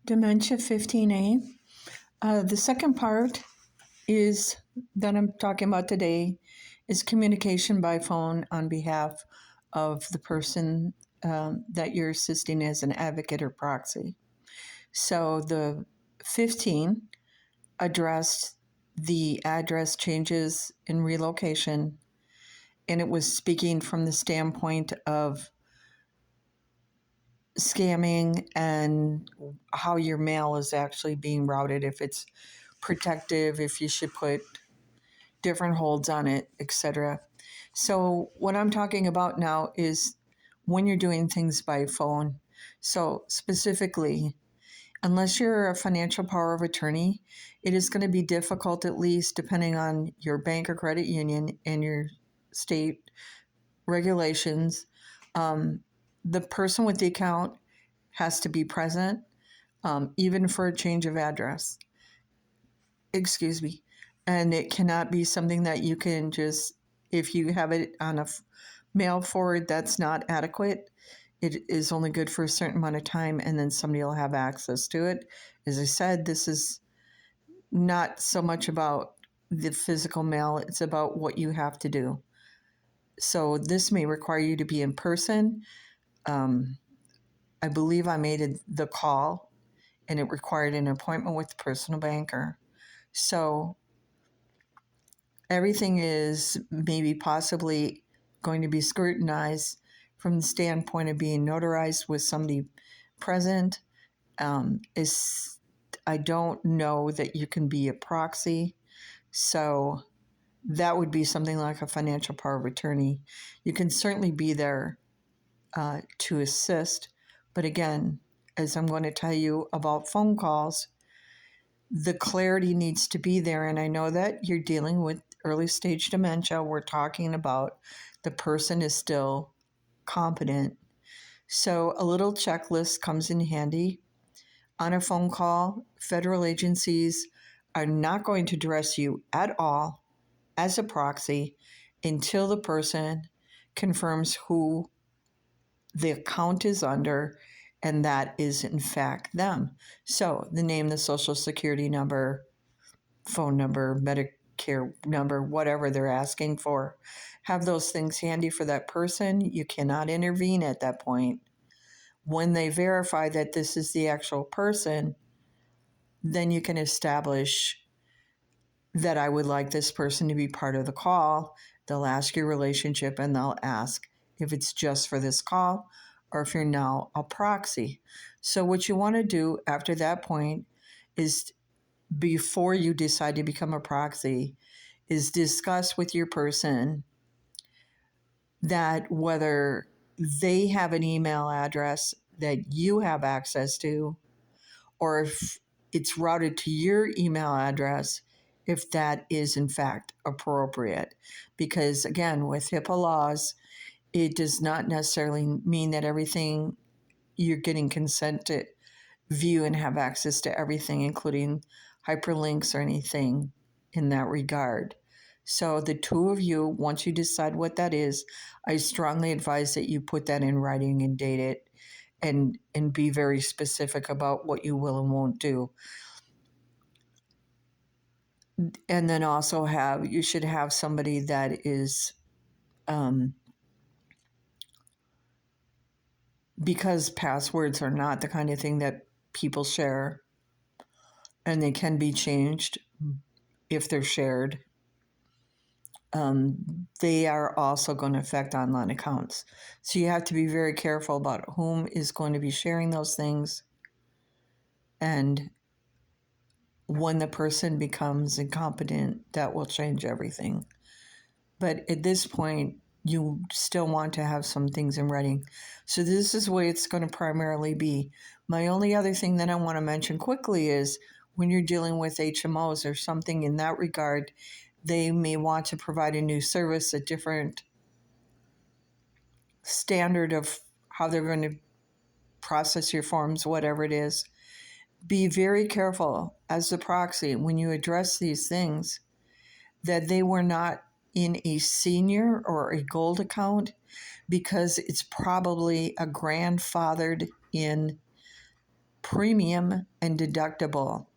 Dementia 15A. The second part is that I'm talking about today is communication by phone on behalf of the person that you're assisting as an advocate or proxy. So the 15 addressed the address changes and relocation, and it was speaking from the standpoint of scamming and how your mail is actually being routed, if it's protective, if you should put different holds on it, etc. So what I'm talking about now is when you're doing things by phone. So specifically, unless you're a financial power of attorney, it is going to be difficult, at least depending on your bank or credit union and your state regulations. The person with the account has to be present, even for a change of address. Excuse me. And it cannot be something that you can just, if you have it on a mail forward that's not adequate, it is only good for a certain amount of time and then somebody will have access to it. As I said, this is not so much about the physical mail, it's about what you have to do. So this may require you to be in person. I believe I made the call and it required an appointment with the personal banker. So everything is maybe possibly going to be scrutinized from the standpoint of being notarized with somebody present. I don't know that you can be a proxy. So that would be something like a financial power of attorney. You can certainly be there to assist. But again, as I'm going to tell you about phone calls, the clarity needs to be there. And I know that you're dealing with early stage dementia. We're talking about the person is still competent. So a little checklist comes in handy. On a phone call, federal agencies are not going to address you at all as a proxy until the person confirms who the account is under, and that is in fact them. So the name, the social security number, phone number, Medicare number, whatever they're asking for. Have those things handy for that person. You cannot intervene at that point. When they verify that this is the actual person, then you can establish that I would like this person to be part of the call. They'll ask your relationship and they'll ask if it's just for this call or if you're now a proxy. So what you want to do after that point is, before you decide to become a proxy, is discuss with your person that whether they have an email address that you have access to, or if it's routed to your email address, if that is in fact appropriate. Because again, with HIPAA laws, it does not necessarily mean that everything you're getting consent to view and have access to everything, including hyperlinks or anything in that regard. So the two of you, once you decide what that is, I strongly advise that you put that in writing and date it and be very specific about what you will and won't do. And then also you should have somebody that is, because passwords are not the kind of thing that people share, and they can be changed if they're shared, they are also going to affect online accounts. So you have to be very careful about whom is going to be sharing those things. And when the person becomes incompetent, that will change everything. But at this point, you still want to have some things in writing. So this is the way it's going to primarily be. My only other thing that I want to mention quickly is when you're dealing with HMOs or something in that regard, they may want to provide a new service, a different standard of how they're going to process your forms, whatever it is. Be very careful as the proxy when you address these things that they were not in a senior or a gold account, because it's probably a grandfathered in premium and deductible.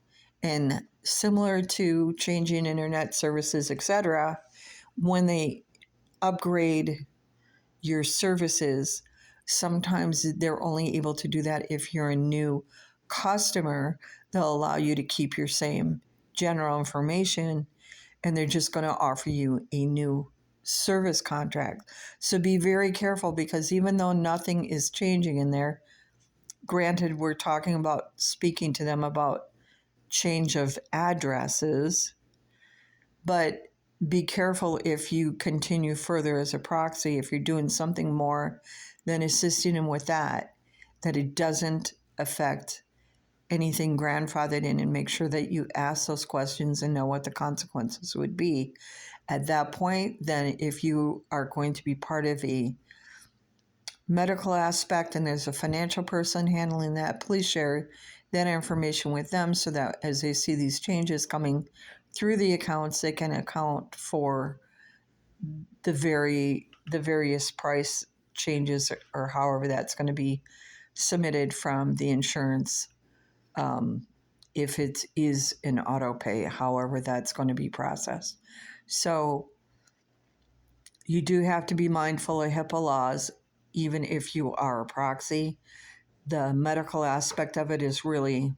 And similar to changing internet services, etc., when they upgrade your services, sometimes they're only able to do that if you're a new customer. They'll allow you to keep your same general information, and they're just going to offer you a new service contract. So be very careful, because even though nothing is changing in there, granted, we're talking about speaking to them about change of addresses, but be careful if you continue further as a proxy, if you're doing something more than assisting them with that, that it doesn't affect anything grandfathered in, and make sure that you ask those questions and know what the consequences would be. At that point, then if you are going to be part of a medical aspect and there's a financial person handling that, please share that information with them so that as they see these changes coming through the accounts, they can account for the various price changes, or however that's going to be submitted from the insurance. If it is an auto pay, however that's going to be processed. So you do have to be mindful of HIPAA laws, even if you are a proxy. The medical aspect of it is really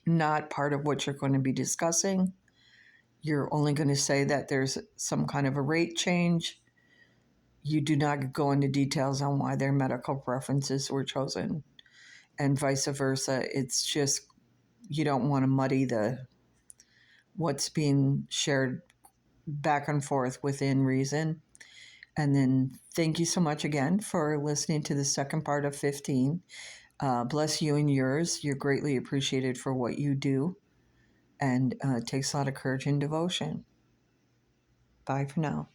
not part of what you're going to be discussing. You're only going to say that there's some kind of a rate change. You do not go into details on why their medical preferences were chosen, and vice versa. It's just, you don't want to muddy what's being shared back and forth within reason. And then thank you so much again for listening to the second part of 15. Bless you and yours. You're greatly appreciated for what you do, and it takes a lot of courage and devotion. Bye for now.